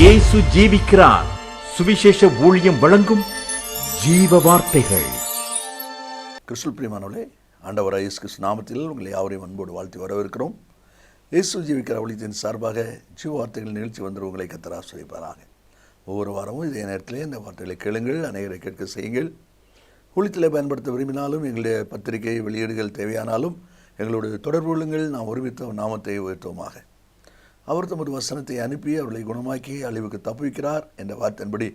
இயேசு ஜீவிக்கிறார். சுவிசேஷ ஊழியம் வழங்கும் ஜீவ வார்த்தைகள். கிறிஸ்துவில் பிரியமானவர்களே, ஆண்டவராகிய இயேசு கிறிஸ்து நாமத்தில் உங்களை யாவரையும் அன்போடு வாழ்த்தி வரவேற்கிறோம். இயேசு ஜீவிக்கிற ஊழியத்தின் சார்பாக ஜீவ வார்த்தைகள் நிகழ்ச்சி வந்து உங்களை கர்த்தர் ஆசீர்வதிப்பாராக. ஒவ்வொரு வாரமும் இதே நேரத்திலே இந்த வார்த்தைகளை கேளுங்கள், அநேகரை கேட்க செய்யுங்கள். ஊழியத்தில் பயன்படுத்த விரும்பினாலும் எங்களுடைய பத்திரிகை வெளியீடுகள் தேவையானாலும் எங்களுடைய தொடர்பு கொள்ளுங்கள். நாம் ஒருமித்த நாமத்தை உயர்த்துவோமாக. அவர் தமது வசனத்தை அனுப்பி அவர்களை குணமாக்கி அழிவுக்கு தப்புவிக்கிறார் என்ற வார்த்தையின்படி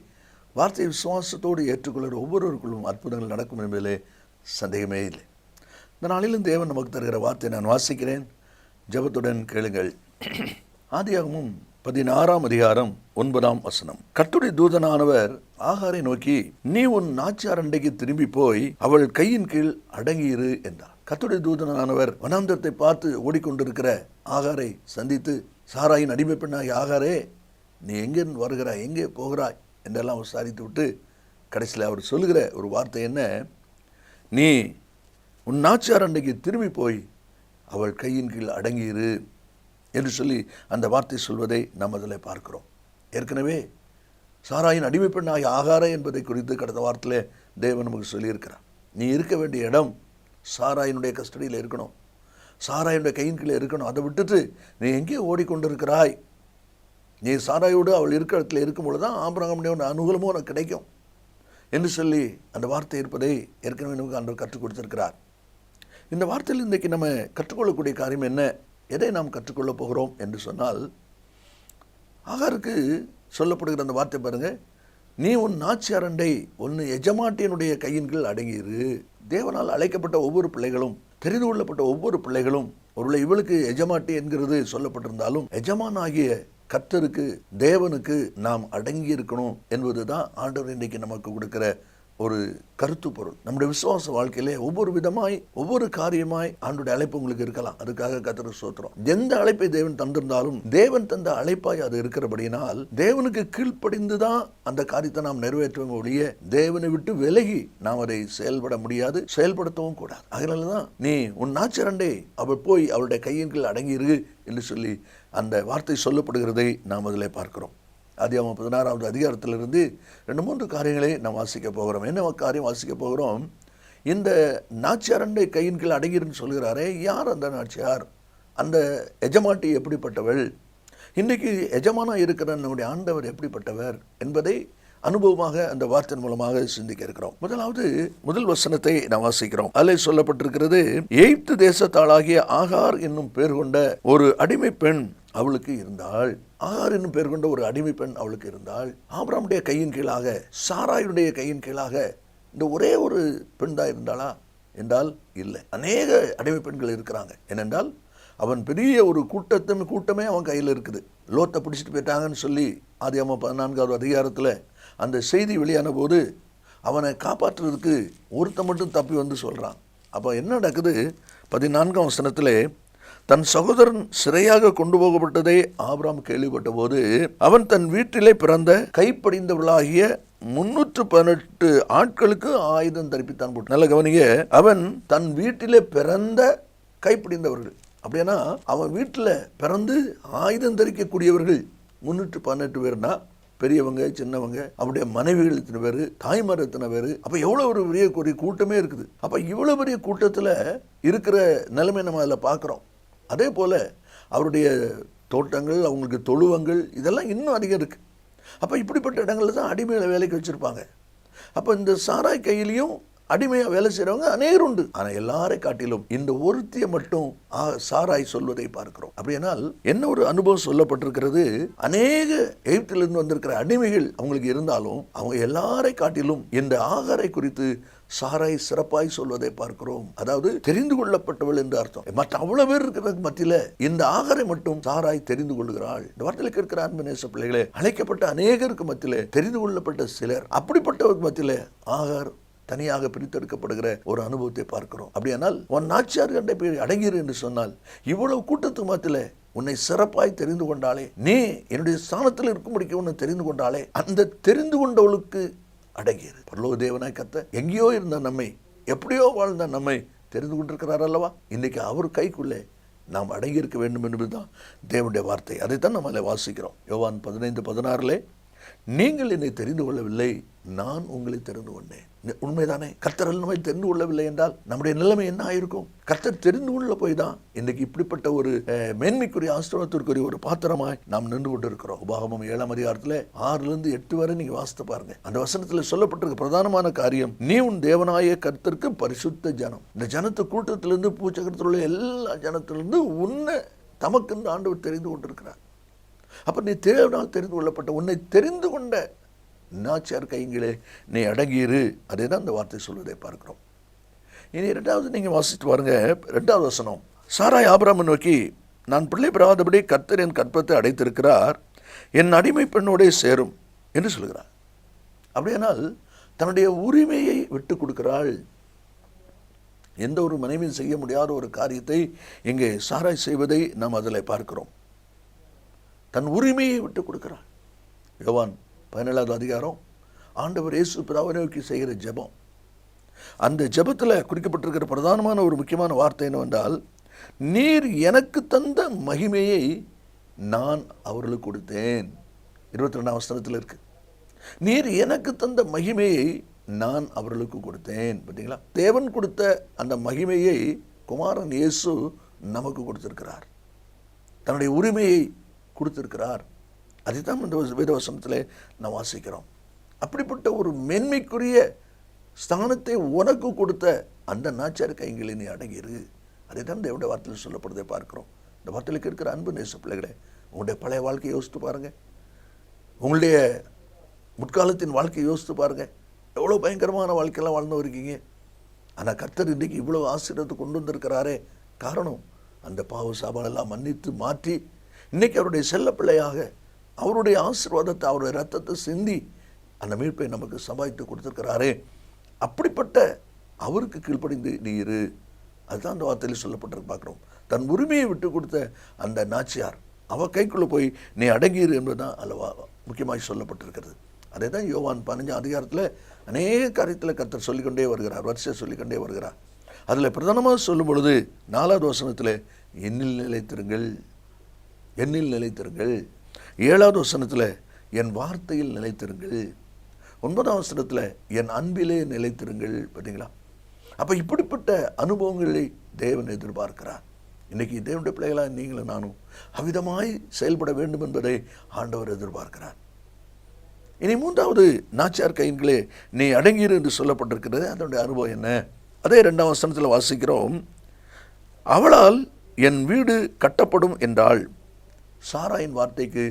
வார்த்தையை விசுவாசத்தோடு ஏற்றுக்கொள்கிற ஒவ்வொருவருக்குள்ளும் அற்புதங்கள் நடக்கும் என்பதிலே சந்தேகமே இல்லை. இந்த நாளிலும் தேவன் நமக்கு தருகிற வார்த்தையை நான் வாசிக்கிறேன், ஜெபத்துடன் கேளுங்கள். ஆதியாகமம் 16ஆம் அதிகாரம் 9ஆம் வசனம். கர்த்தருடைய தூதனானவர் ஆகாரை நோக்கி, நீ உன் நாச்சியார் அண்டைக்கு திரும்பி போய் அவள் கையின் கீழ் அடங்கியிரு என்றார். கர்த்தருடைய தூதனானவர் வனாந்தரத்தை பார்த்து ஓடிக்கொண்டிருக்கிற ஆகாரை சந்தித்து, சாராயின் அடிமை பெண்ணாகி ஆகாரே, நீ எங்கே வருகிறாய், எங்கே போகிறாய் என்றெல்லாம் விசாரித்து விட்டு கடைசியில் அவர் சொல்லுகிற ஒரு வார்த்தை என்ன, நீ உன் நாச்சியார் அண்டைக்கு திரும்பி போய் அவள் கையின் கீழ் அடங்கியிரு என்று சொல்லி அந்த வார்த்தை சொல்வதை நாம் அதில் பார்க்கிறோம். ஏற்கனவே சாராயின் அடிமை பெண்ணாகி ஆகாரே என்பதை குறித்து கடந்த வாரத்தில் தேவன் நமக்கு சொல்லியிருக்கிறார். நீ இருக்க வேண்டிய இடம் சாராயினுடைய கஸ்டடியில் இருக்கணும், சாராயுடைய கையின் கீழே இருக்கணும். அதை விட்டுட்டு நீ எங்கே ஓடிக்கொண்டிருக்கிறாய்? நீ சாராயோடு அவள் இருக்கிற இடத்துல இருக்கும் பொழுது தான் ஆபிரகாமுடைய அனுகூலமும் உனக்கு கிடைக்கும் என்று சொல்லி அந்த வார்த்தை இருப்பதை ஏற்கனவே நமக்கு ஆண்டவர் கற்றுக் கொடுத்திருக்கிறார். இந்த வார்த்தையில் இன்றைக்கு நம்ம கற்றுக்கொள்ளக்கூடிய காரியம் என்ன, எதை நாம் கற்றுக்கொள்ளப் போகிறோம் என்று சொன்னால், ஆகாருக்கு சொல்லப்படுகிற அந்த வார்த்தை பாருங்க, நீ உன் நாச்சியார் அண்டை ஒன்று எஜமாட்டியனுடைய கையின் கீழ் அடங்கியிரு. தேவனால் அழைக்கப்பட்ட ஒவ்வொரு பிள்ளைகளும், தெரிந்து கொள்ளப்பட்ட ஒவ்வொரு பிள்ளைகளும், ஒருவேளை இவளுக்கு எஜமாட்டி என்கிறது சொல்லப்பட்டிருந்தாலும் எஜமான் ஆகிய கர்த்தருக்கு, தேவனுக்கு நாம் அடங்கி இருக்கணும் என்பதுதான் ஆண்டவர் இன்றைக்கு நமக்கு கொடுக்கிற ஒரு கருத்து பொருள். நம்முடைய விசுவாச வாழ்க்கையிலே ஒவ்வொரு விதமாய் ஒவ்வொரு காரியமாய் ஆண்டுடைய அழைப்பு உங்களுக்கு இருக்கலாம். அதுக்காக கர்த்தருக்கு ஸ்தோத்திரம். எந்த அழைப்பை தேவன் தந்திருந்தாலும் தேவன் தந்த அழைப்பாய் அது இருக்கிறபடியினால் தேவனுக்கு கீழ்ப்படிந்துதான் அந்த காரியத்தை நாம் நிறைவேற்றுவோம் ஒழிய தேவனை விட்டு விலகி நாம் அதை செயல்பட முடியாது, செயல்படுத்தவும் கூடாது. அதனாலதான் நீ உன் நாச்சியாரண்டை அவள் போய் அவளுடைய கையின் கீழ் அடங்கியிரு என்று சொல்லி அந்த வார்த்தை சொல்லப்படுகிறதை நாம் அதில் பார்க்கிறோம். ஆதியாகமம் 16ஆவது அதிகாரத்திலிருந்து 2-3 காரியங்களை நாம் வாசிக்க போகிறோம். என்ன காரியம் வாசிக்க போகிறோம்? இந்த நாச்சியார் அண்டை கையின் கீழ் அடங்கிருன்னு சொல்கிறாரே, யார் அந்த நாச்சியார்? அந்த எஜமாட்டி எப்படிப்பட்டவள்? இன்றைக்கு எஜமானாக இருக்கிற நம்முடைய ஆண்டவர் எப்படிப்பட்டவர் என்பதை அனுபவமாக அந்த வார்த்தையின் மூலமாக சிந்திக்க இருக்கிறோம். முதல் வசனத்தை நாம் வாசிக்கிறோம். அதில் சொல்லப்பட்டிருக்கிறது, எகிப்து தேசத்தாளாகிய ஆகார் என்னும் பேர் கொண்ட ஒரு அடிமை பெண் அவளுக்கு இருந்தாள். ஆகார் என்னும் பேர் கொண்ட ஒரு அடிமை பெண் அவளுக்கு இருந்தாள். ஆபிரகாமுடைய கையின் கீழாக, சாராயுடைய கையின் கீழாக இந்த ஒரே ஒரு பெண் தான் இருந்தாளா என்றால் இல்லை, அநேக அடிமை பெண்கள் இருக்கிறாங்க. ஏனென்றால் அவன் பெரிய ஒரு கூட்டமே அவன் கையில் இருக்குது. லோத்தை பிடிச்சிட்டு போயிட்டாங்கன்னு சொல்லி ஆதியாகமம் 14ஆவது அதிகாரத்தில் அந்த செய்தி வெளியான போது அவனை காப்பாற்றுறதுக்கு ஒருத்தன் மட்டும் தப்பி வந்து சொல்கிறான். அப்போ என்ன நடக்குது? 14ஆம் வசனத்திலே, தன் சகோதரன் சிறையாக கொண்டு போகப்பட்டதை ஆபிரகாம் கேள்விப்பட்ட போது அவன் தன் வீட்டிலே பிறந்த கைப்படிந்தவர்களாகிய 318 ஆட்களுக்கு ஆயுதம் தரிப்பித்தான். போட்டு நல்ல கவனிங்க, அவன் தன் வீட்டிலே பிறந்த கைப்பிடிந்தவர்கள். அப்படின்னா அவன் வீட்டில் பிறந்து ஆயுதம் தரிக்கக்கூடியவர்கள் 318 பேர்னா, பெரியவங்க சின்னவங்க, அவருடைய மனைவிகள் இத்தனை பேர், தாய்மார் இத்தனை பேர். அப்போ எவ்வளோ ஒரு பெரிய கூட்டமே இருக்குது. அப்போ இவ்வளோ பெரிய கூட்டத்தில் இருக்கிற நிலைமை நம்ம அதில் பார்க்குறோம். அதே போல் அவருடைய தோட்டங்கள், அவங்களுக்கு தொழுவங்கள், இதெல்லாம் இன்னும் அதிகம் இருக்குது. அப்போ இப்படிப்பட்ட இடங்களில் தான் அடிமையை வேலைக்கு வச்சுருப்பாங்க. அப்போ இந்த சாராய் கையிலையும் அடிமையாக வேலை செய்கிறவங்க அநேகர் உண்டு. ஆனால் எல்லாரை காட்டிலும் இந்த ஒருத்தியை மட்டும் சாராய் சொல்வதை பார்க்கிறோம். அப்படியானால் என்ன ஒரு அனுபவம் சொல்லப்பட்டிருக்கிறது? அநேக எகிப்திலிருந்து வந்திருக்கிற அடிமைகள் அவங்களுக்கு இருந்தாலும் அவங்க எல்லாரை காட்டிலும் இந்த ஆகாரை குறித்து சாராய் சிறப்பாய் சொல்வதை பார்க்கிறோம். அதாவது தெரிந்து கொள்ளப்பட்டவள் என்று அர்த்தம். மற்ற அவ்வளவு பேர் இருக்கிறதுக்கு மத்தியில இந்த ஆகாரை மட்டும் சாராய் தெரிந்து கொள்கிறாள். இந்த வார்த்தையில் இருக்கிற அன்பு நேச பிள்ளைகளே, அழைக்கப்பட்ட அநேகருக்கு மத்தியில தெரிந்து கொள்ளப்பட்ட சிலர், அப்படிப்பட்டவருக்கு மத்தியில ஆகார் தனியாக பிரித்தெடுக்கப்படுகிற ஒரு அனுபவத்தை பார்க்கிறோம். அப்படியானால் உன் நாச்சியார் கண்டை போய் அடங்கிரு என்று சொன்னால், இவ்வளவு கூட்டத்துக்கு மத்தியில உன்னை சிறப்பாய் தெரிந்து கொண்டாலே, நீ என்னுடைய ஸ்தானத்தில் இருக்கும்படிக்கு உன்னை தெரிந்து கொண்டாலே, அந்த தெரிந்து கொண்டவளுக்கு அடங்கியது. பரலோக தேவனாய் கர்த்தர் எங்கேயோ இருந்த நம்மை, எப்படியோ வாழ்ந்த நம்மை தெரிந்து கொண்டிருக்கிறார் அல்லவா? இன்னைக்கு அவர் கைக்குள்ளே நாம் அடங்கியிருக்க வேண்டும் என்பதுதான் தேவனுடைய வார்த்தை. அதைத்தான் நம்ம அதில் வாசிக்கிறோம். யோவான் 15:16 நீங்கள் என்னை தெரிந்து கொள்ளவில்லை, நான் உங்களை தெரிந்து கொண்டேன். உண்மைதானே? கர்த்தர் நம்மை தெரிந்து கொள்ளவில்லை என்றால் நம்முடைய நிலைமை என்ன ஆயிருக்கும்? கர்த்தர் தெரிந்து கொள்ள போய் தான் இன்னைக்கு இப்படிப்பட்ட ஒரு மேன்மைக்குரிய ஆசீர்வாதத்திற்குரிய ஒரு பாத்திரமாய் நாம் நின்று கொண்டு இருக்கிறோம். உபாகமம் 7 6-8 வரை நீங்க வாசித்து பாருங்க. அந்த வசனத்தில் சொல்லப்பட்டிருக்க பிரதானமான காரியம், நீ உன் தேவனாய கர்த்தருக்கு பரிசுத்த ஜனம். இந்த ஜனத்து கூட்டத்திலிருந்து பூச்சக்கரத்தில் உள்ள எல்லா ஜனத்திலிருந்து உன்னை தமக்கு இந்த ஆண்டவர் தெரிந்து கொண்டிருக்கிறார். அப்ப நீ தேவனால் தெரிந்து கொள்ளப்பட்ட, உன்னை தெரிந்து கொண்ட நாச்சியார் கைங்களே நீ அடங்கியிரு. அதே தான் அந்த வார்த்தை சொல்வதை பார்க்கிறோம். இனி 2வது நீங்கள் வாசித்து பாருங்க. 2வது வசனம், சாராய் ஆபிரகாமை நோக்கி, நான் பிள்ளை பெறாதபடி கர்த்தர் என் கற்பத்தை அடைத்திருக்கிறார், என் அடிமை பெண்ணோடே சேரும் என்று சொல்கிறார். அப்படியானால் தன்னுடைய உரிமையை விட்டு கொடுக்கிறாள். எந்த ஒரு மனைவியும் செய்ய முடியாத ஒரு காரியத்தை இங்கே சாராய் செய்வதை நாம் அதில் பார்க்கிறோம். தன் உரிமையை விட்டு கொடுக்கிறாள். யோவான் 17 ஆண்டவர் இயேசு பிதாவை நோக்கி செய்கிற ஜெபம். அந்த ஜெபத்தில் குறிக்கப்பட்டிருக்கிற பிரதானமான ஒரு முக்கியமான வார்த்தை என்னவென்றால், நீர் எனக்கு தந்த மகிமையை நான் அவர்களுக்கு கொடுத்தேன். 22ஆம் வசனத்தில் இருக்கு. நீர் எனக்கு தந்த மகிமையை நான் அவர்களுக்கு கொடுத்தேன். பார்த்தீங்களா? தேவன் கொடுத்த அந்த மகிமையை குமாரன் இயேசு நமக்கு கொடுத்திருக்கிறார். தன்னுடைய உரிமையை கொடுத்திருக்கிறார். அதைத்தான் இந்த வேதவசனத்தில் நாம் வாசிக்கிறோம். அப்படிப்பட்ட ஒரு மேன்மைக்குரிய ஸ்தானத்தை உனக்கு கொடுத்த அந்த நாச்சியார் கைங்களில் நீ அடங்கியிரு. அதைத்தான் தேவனுடைய வார்த்தையில் சொல்லப்படுவதை பார்க்கிறோம். இந்த வார்த்தையிலுக்கு இருக்கிற அன்பு நேச பிள்ளைகளே, உங்களுடைய பழைய வாழ்க்கையை யோசித்து பாருங்க. உங்களுடைய முற்காலத்தின் வாழ்க்கையை யோசித்து பாருங்க. எவ்வளோ பயங்கரமான வாழ்க்கையெல்லாம் வாழ்ந்து இருக்கீங்க. ஆனால் கர்த்தர் இன்றைக்கு இவ்வளோ ஆசீர்வாதத்தை கொண்டு வந்திருக்கிறாரே. காரணம், அந்த பாவ சாபாலெல்லாம் மன்னித்து மாற்றி இன்னைக்கு அவருடைய செல்ல பிள்ளையாக அவருடைய ஆசீர்வாதத்தை, அவருடைய ரத்தத்தை சிந்தி அந்த மீட்பை நமக்கு சம்பாதித்து கொடுத்திருக்கிறாரே. அப்படிப்பட்ட அவருக்கு கீழ்ப்படிந்து நீ இரு. அதுதான் அந்த வார்த்தையில் சொல்லப்பட்டிருக்கு பார்க்குறோம். தன் உரிமையை விட்டு கொடுத்த அந்த நாச்சியார் அவ கைக்குள்ளே போய் நீ அடங்கியிரு என்பதுதான் அல்லவா முக்கியமாக சொல்லப்பட்டிருக்கிறது. அதே தான் யோவான் 15 அநேக காரியத்தில் கர்த்தர் சொல்லிக்கொண்டே வருகிறார், வரிசையை சொல்லிக்கொண்டே வருகிறார். அதில் பிரதானமாக சொல்லும் பொழுது 4வது வசனத்தில் என்னில் நிலைத்திருங்கள், என்னில் நிலைத்திருங்கள். 7வது வசனத்தில் என் வார்த்தையில் நிலைத்திருங்கள். 9ஆம் வசனத்தில் என் அன்பிலே நிலைத்திருங்கள். பார்த்தீங்களா? அப்போ இப்படிப்பட்ட அனுபவங்களை தேவன் எதிர்பார்க்கிறார். இன்றைக்கி தேவனுடைய பிள்ளைகளாக நீங்களும் நானும் அவ்விதமாய் செயல்பட வேண்டும் என்பதை ஆண்டவர் எதிர்பார்க்கிறார். இனி 3வது நாச்சியார் கைகளே நீ அடங்கியிரு என்று சொல்லப்பட்டிருக்கிறது. அதனுடைய அனுபவம் என்ன? அதே 2ஆம் வசனத்தில் வாசிக்கிறோம், அவளால் என் வீடு கட்டப்படும் என்றாள். சாராயின் வார்த்தைக்கு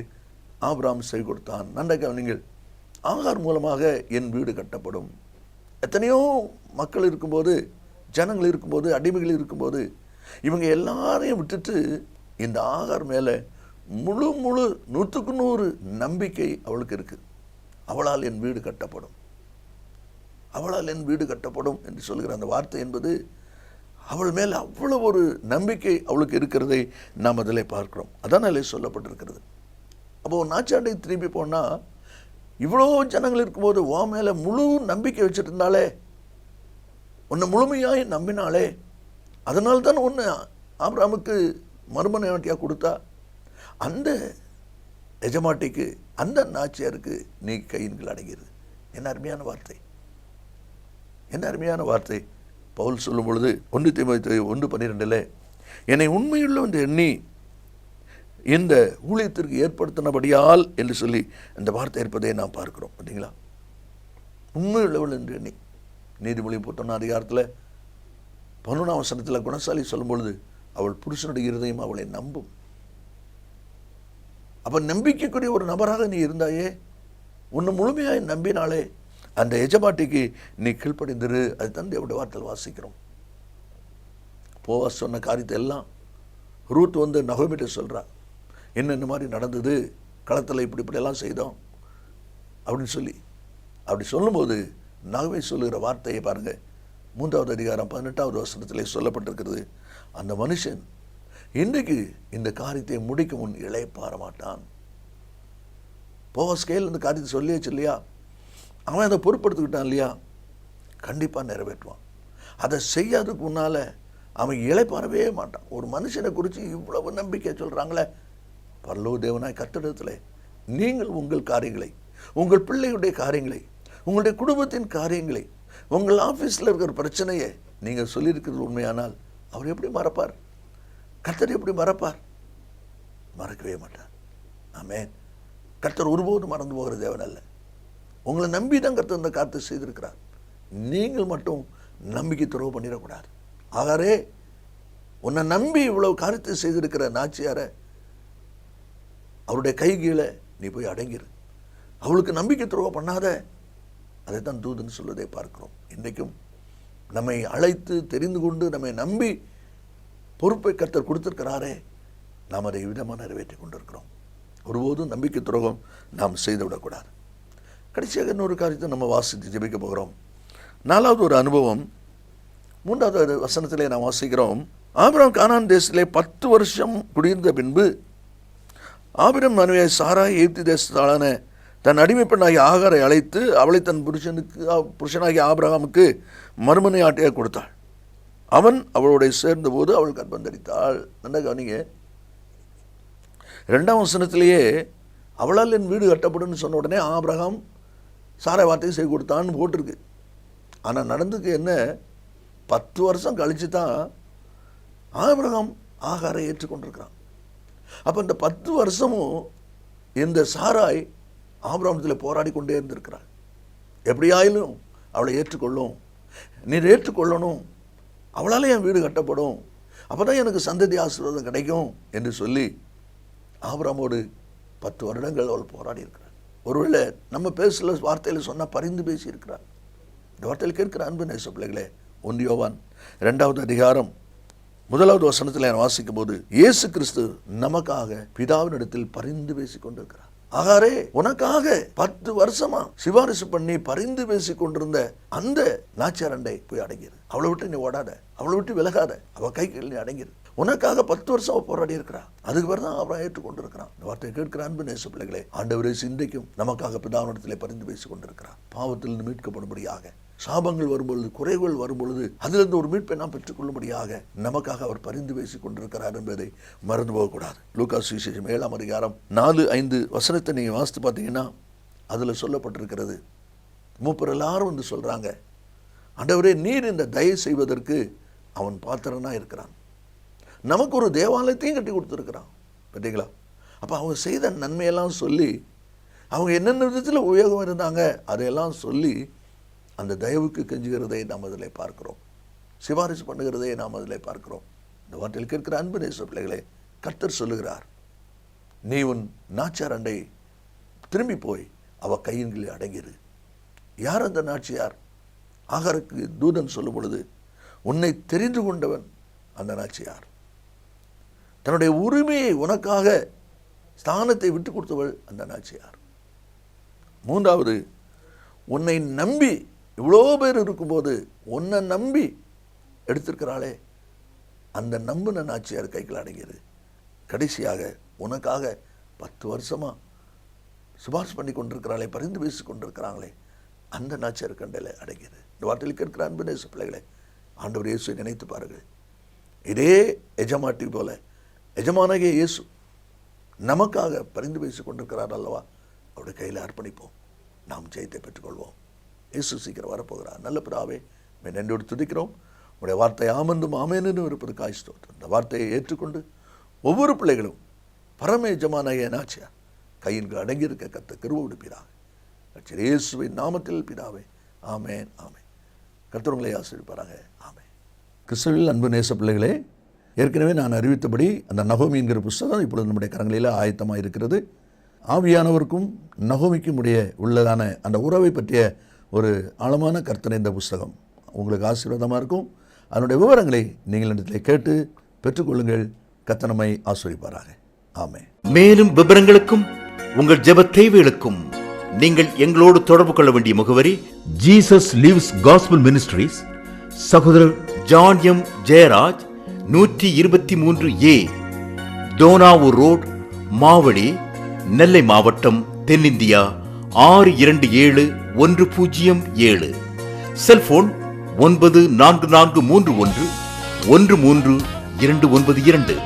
ஆபிரகாம் செவி கொடுத்தான். நன்றாக கவனிங்கள். ஆகார் மூலமாக என் வீடு கட்டப்படும். எத்தனையோ மக்கள் இருக்கும்போது, ஜனங்கள் இருக்கும்போது, அடிமைகள் இருக்கும்போது, இவங்க எல்லாரையும் விட்டுட்டு இந்த ஆகார் மேலே முழு 100க்கு 100 நம்பிக்கை அவளுக்கு இருக்கு. அவளால் என் வீடு கட்டப்படும், அவளால் என் வீடு கட்டப்படும் என்று சொல்கிற அந்த வார்த்தை என்பது அவள் மேல் அவ்வளவு ஒரு நம்பிக்கை அவளுக்கு இருக்கிறதை நாம் அதில் பார்க்கிறோம். அதான் அதில் சொல்லப்பட்டிருக்கிறது. அப்போது நாச்சாண்டை திரும்பி போனால், இவ்வளோ ஜனங்கள் இருக்கும்போது உன் மேலே முழு நம்பிக்கை வச்சுட்டு இருந்தாலே, உன்னை முழுமையாய் நம்பினாலே, அதனால்தான் ஒன்று ஆபிரகாமுக்கு மறுமனையாட்டியாக கொடுத்தா. அந்த எஜமாட்டிக்கு, அந்த நாச்சியாருக்கு நீ கையின்கள் அடங்கிறது. என்ன அருமையான வார்த்தை, என்ன அருமையான வார்த்தை. பவுல் சொல்லும் பொழுது 1 தீமோத்தேயு 1:12 என்னை உண்மையுள்ள என்று எண்ணி இந்த ஊழியத்திற்கு ஏற்படுத்தினபடியால் என்று சொல்லி அந்த வார்த்தை இருப்பதை நாம் பார்க்கிறோம். பார்த்தீங்களா? உண்மையுள்ளவள் என்று எண்ணி. நீதிமொழி 11ஆம் அதிகாரத்தில் 11ஆம் வசனத்தில் குணசாலி சொல்லும் பொழுது அவள் புருஷனுடைய இருதயம் அவளை நம்பும். அப்போ நம்பிக்கைக்குரிய ஒரு நபராக நீ இருந்தாயே, உன்னை முழுமையாக நம்பினாலே அந்த எஜமாட்டிக்கு நீ கீழ்ப்படிந்திரு. அது தான் தேவனுடைய வார்த்தையில் வாசிக்கிறோம். போவாஸ் சொன்ன காரியத்தை எல்லாம் ரூத் வந்து நகோமிட்ட சொல்கிறா. என்னென்ன மாதிரி நடந்தது, களத்தில் இப்படியெல்லாம் செய்தோம் அப்படின்னு சொல்லி. அப்படி சொல்லும்போது நகோமி சொல்லுகிற வார்த்தையை பாருங்கள். 3வது அதிகாரம் 18வது வசனத்திலே சொல்லப்பட்டிருக்கிறது, அந்த மனுஷன் இன்றைக்கு இந்த காரியத்தை முடிக்க முன் இளைப்பாற மாட்டான். போவாஸ் கையில் இந்த காரியத்தை சொல்லியாச்சு இல்லையா, அவன் அதை பொறுப்படுத்திக்கிட்டான் இல்லையா, கண்டிப்பாக நிறைவேற்றுவான். அதை செய்யாததுக்கு முன்னால் அவன் இளைப்பாறவே மாட்டான். ஒரு மனுஷனை குறித்து இவ்வளவு நம்பிக்கை சொல்கிறாங்களே. பரலோக தேவனாய் கர்த்தரிடத்தில் நீங்கள் உங்கள் காரியங்களை, உங்கள் பிள்ளைகளுடைய காரியங்களை, உங்களுடைய குடும்பத்தின் காரியங்களை, உங்கள் ஆஃபீஸில் இருக்கிற பிரச்சனையை நீங்கள் சொல்லியிருக்கிறது உண்மையானால் அவர் எப்படி மறப்பார்? கர்த்தர் எப்படி மறப்பார்? மறக்கவே மாட்டார். ஆமென். கர்த்தர் ஒருபோதும் மறந்து போகிற தேவன் அல்ல. உங்களை நம்பி தான் கர்த்தர் இந்த காரியத்தை செய்திருக்கிறார். நீங்கள் மட்டும் நம்பிக்கை துறவு பண்ணிடக்கூடாது. ஆகாரே, உன்னை நம்பி இவ்வளவு காரியத்தை செய்திருக்கிற நாச்சியாரை அவருடைய கை கீழே நீ போய் அடங்கிரு. அவளுக்கு நம்பிக்கை துறவு பண்ணாத. அதை தான் தூதன் சொல்வதை பார்க்கிறோம். இன்றைக்கும் நம்மை அழைத்து தெரிந்து கொண்டு நம்மை நம்பி பொறுப்பை கர்த்தர் கொடுத்திருக்கிறாரே, நாம் அதை விதமாக நிறைவேற்றி கொண்டிருக்கிறோம். ஒருபோதும் நம்பிக்கை துரோகம் நாம் செய்து விடக்கூடாது. கடைசியாக இன்னொரு காரியத்தை நம்ம வாசித்து ஜெபிக்க போகிறோம். 4வது ஒரு அனுபவம் 3வது வசனத்திலே நாம் வாசிக்கிறோம். ஆபிரகாம் கானான் தேசத்திலே 10 வருஷம் குடியிருந்த பின்பு ஆபிரகாம் மனைவியாய் சாராய் எகிப்து தேசத்தாளான தன் அடிமை பெண்ணாகிய ஆகாரை அழைத்து அவளை தன் புருஷனாகிய ஆபிரகாமுக்கு மறுமனையாட்டியாக கொடுத்தாள். அவன் அவளுடைய சேர்ந்தபோது அவள் கர்ப்பம் தரித்தாள். என்ன கவனிங்க, 2ஆம் வசனத்திலேயே அவளால் என் வீடு கட்டப்படும்னு சொன்ன உடனே ஆபிரகாம் சாராய் வார்த்தையை செய்து கொடுத்தான்னு போட்டிருக்கு. ஆனால் நடந்துக்கு என்ன, 10 வருஷம் கழித்து தான் ஆபிரகாம் ஆகாரை ஏற்றுக்கொண்டிருக்கிறான். அப்போ இந்த 10 வருஷமும் இந்த சாராய் ஆபிரகாமத்தில் போராடி கொண்டே இருந்திருக்கிறாள். எப்படியாயிலும் அவளை ஏற்றுக்கொள்ளும், நீர் ஏற்றுக்கொள்ளணும், அவளால் என் வீடு கட்டப்படும், அப்போ தான் எனக்கு சந்ததி ஆசீர்வாதம் கிடைக்கும் என்று சொல்லி ஆபிரகாமோடு 10 வருடங்கள் அவள் போராடி இருக்கிறாள். ஒருவேளை நம்ம பேசல வார்த்தையில் சொன்னால் பரிந்து பேசி இருக்கிறாள். இந்த வார்த்தையில் கேட்கிற அன்பு நேச பிள்ளைகளே, 1 யோவான் 2வது அதிகாரம் 1வது வசனத்தில் நான் வாசிக்கும் போது இயேசு கிறிஸ்து நமக்காக பிதாவினிடத்தில் பரிந்து பேசிக் கொண்டிருக்கிறார். ஆகாரே, உனக்காக 10 வருஷமா சிபாரிசு பண்ணி பரிந்து பேசி கொண்டிருந்த அந்த நாச்சியாரண்டை போய் அடங்கிரு. அவளை விட்டு நீ ஓடாத, அவளை விட்டு விலகாத, அவ கைகள் நீ அடங்கிரு. உனக்காக 10 வருஷம் போராடி இருக்கிறான். அதுக்கு பிறகு தான் அவரை ஏற்றுக்கொண்டிருக்கிறான். இந்த வார்த்தையை கேட்கிற அன்பு நேச பிள்ளைகளே, ஆண்டவரே இன்றைக்கும் நமக்காக பிதாவினிடத்திலே பரிந்து பேசி கொண்டிருக்கிறார். பாவத்தில் மீட்கப்படும்படியாக, சாபங்கள் வரும்பொழுது, குறைகள் வரும்பொழுது அதிலிருந்து ஒரு மீட்பை நாம் பெற்றுக்கொள்ளும்படியாக நமக்காக அவர் பரிந்து பேசிக் கொண்டிருக்கிறார் என்பதை மறந்து போகக்கூடாது. லூக்கா சுவிசேஷம் 7ஆம் அதிகாரம் 4-5 வசனத்தை நீங்கள் வாசித்து பார்த்தீங்கன்னா அதில் சொல்லப்பட்டிருக்கிறது. மூப்பர் எல்லாரும் வந்து சொல்கிறாங்க, ஆண்டவரே நீர் இந்த தயை செய்வதற்கு அவன் பாத்திரனா இருக்கிறான், நமக்கு ஒரு தேவாலயத்தையும் கட்டி கொடுத்துருக்கிறான். பார்த்தீங்களா? அப்போ அவங்க செய்த நன்மையெல்லாம் சொல்லி, அவங்க என்னென்ன விதத்தில் உபயோகம் இருந்தாங்க அதையெல்லாம் சொல்லி அந்த தயவுக்கு கெஞ்சுகிறதை நாம் அதில் பார்க்கிறோம். சிபாரிசு பண்ணுகிறதை நாம் அதில் பார்க்கிறோம். இந்த வார்த்தையில் கேட்கிற அன்பு நேச பிள்ளைகளே, கர்த்தர் சொல்லுகிறார், நீ உன் நாச்சியார் அண்டை திரும்பி போய் அவ கையின்களே அடங்கிரு. யார் அந்த நாச்சியார்? ஆகாருக்கு தூதன் சொல்லும் பொழுது உன்னை தெரிந்து கொண்டவன் அந்த நாச்சியார். தன்னுடைய உரிமையை உனக்காக ஸ்தானத்தை விட்டு கொடுத்தவள் அந்த நாச்சியார். 3வது, உன்னை நம்பி இவ்வளோ பேர் இருக்கும்போது உன்னை நம்பி எடுத்திருக்கிறாளே அந்த நம்பின நாச்சியார் கைகள் அடங்கிரு. கடைசியாக உனக்காக 10 வருஷமாக சிபாரிசு பண்ணி கொண்டிருக்கிறாளே, பரிந்து பேசி கொண்டிருக்கிறாங்களே அந்த நாச்சியார் கண்டையில் அடங்கிரு. இந்த வார்த்தையில் கேட்கிற அன்பு நேச பிள்ளைகளே, ஆண்டவர் இயேசுவை நினைத்து பாருங்கள். இதே எஜமாட்டி போல எஜமானகே இயேசு நமக்காக பரிந்து பேசி கொண்டிருக்கிறார் அல்லவா? அவருடைய கையில் அர்ப்பணிப்போம், நாம் ஜெயத்தை பெற்றுக்கொள்வோம். இயேசு சீக்கிரம் வரப்போகிறார். நல்ல பிதாவே, நன்றியோடு துதிக்கிறோம். உடைய வார்த்தை ஆமந்தும் ஆமேன்னு இருப்பது காய்ஸ்தோத்திரம். இந்த வார்த்தையை ஏற்றுக்கொண்டு ஒவ்வொரு பிள்ளைகளும் பரம எஜமானாகிய நாச்சியார் கையில் அடங்கியிருக்க கர்த்தர் கிருபை கொடுப்பீராக. இயேசுவின் நாமத்தில் பிதாவே, ஆமேன் ஆமேன். கர்த்தர் உங்களை ஆசீர்வதிப்பாராக. ஆமேன். கிறிஸ்துவில் அன்பு நேச பிள்ளைகளே, ஏற்கனவே நான் அறிவித்தபடி அந்த நகோமி என்கிற புஸ்தகம் இப்பொழுது நம்முடைய கரங்களில் ஆயத்தமாக இருக்கிறது. ஆவியானவருக்கும் நகோமிக்கும் உள்ளதான அந்த உறவை பற்றிய ஒரு ஆழமான கர்த்தனை இந்த புஸ்தகம் உங்களுக்கு ஆசீர்வாதமாக இருக்கும். அதனுடைய விவரங்களை நீங்கள் இடத்தில் கேட்டு பெற்றுக்கொள்ளுங்கள். கர்த்தர் நம்மை ஆசீர்வதிப்பாராக. ஆமென். மேலும் விவரங்களுக்கும் உங்கள் ஜெப தேவைகளுக்கும் நீங்கள் எங்களோடு தொடர்பு கொள்ள வேண்டிய முகவரி ஜீசஸ் லிவ்ஸ் காஸ்பல் மினிஸ்ட்ரீஸ், சகோதரர் John M Jeyaraj, 123A Dohnavur road, Mavadi, Nellai மாவட்டம், தென்னிந்தியா 627107. செல்போன் 944311 13 292.